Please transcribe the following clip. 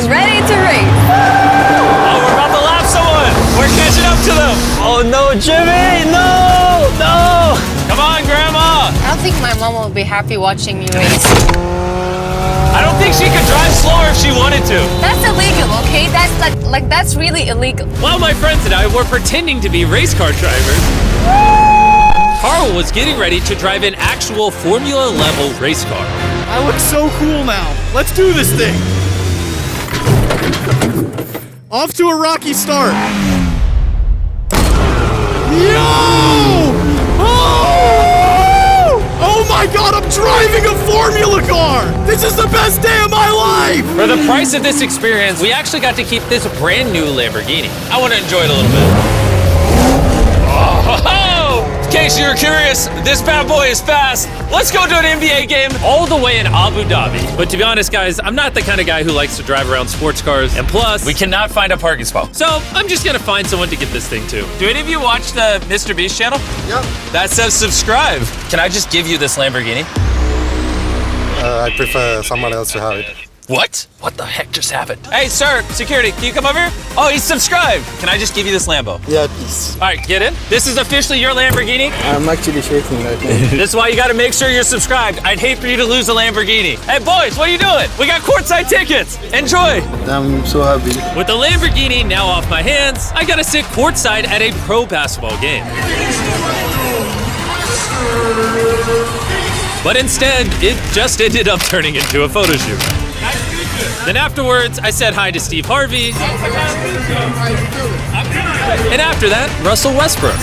is ready to race. Oh, we're about to lap someone. We're catching up to them. Oh no, Jimmy, no, no. Come on, Grandma. I don't think my mom will be happy watching me race. I don't think she could drive slower if she wanted to. That's illegal, okay? That's really illegal. While my friends and I were pretending to be race car drivers, Carl was getting ready to drive an actual Formula level race car. I look so cool now. Let's do this thing. Off to a rocky start. Yo! Oh! Oh my God, I'm driving a Formula car! This is the best day of my life! For the price of this experience, we actually got to keep this brand new Lamborghini. I want to enjoy it a little bit. Oh, in case you're curious, this bad boy is fast. Let's go to an NBA game all the way in Abu Dhabi. But to be honest, guys, I'm not the kind of guy who likes to drive around sports cars. And plus, we cannot find a parking spot. So I'm just gonna find someone to get this thing to. Do any of you watch the Mr. Beast channel? Yeah. That says subscribe. Can I just give you this Lamborghini? I prefer someone else to have it. What? What the heck just happened? Hey, sir, security, can you come over here? Oh, he's subscribed. Can I just give you this Lambo? Yeah, please. All right, get in. This is officially your Lamborghini. I'm actually shaking right now. This is why you gotta make sure you're subscribed. I'd hate for you to lose a Lamborghini. Hey, boys, what are you doing? We got courtside tickets. Enjoy. I'm so happy. With the Lamborghini now off my hands, I gotta sit courtside at a pro basketball game. But instead, it just ended up turning into a photo shoot. Then afterwards, I said hi to Steve Harvey. And after that, Russell Westbrook.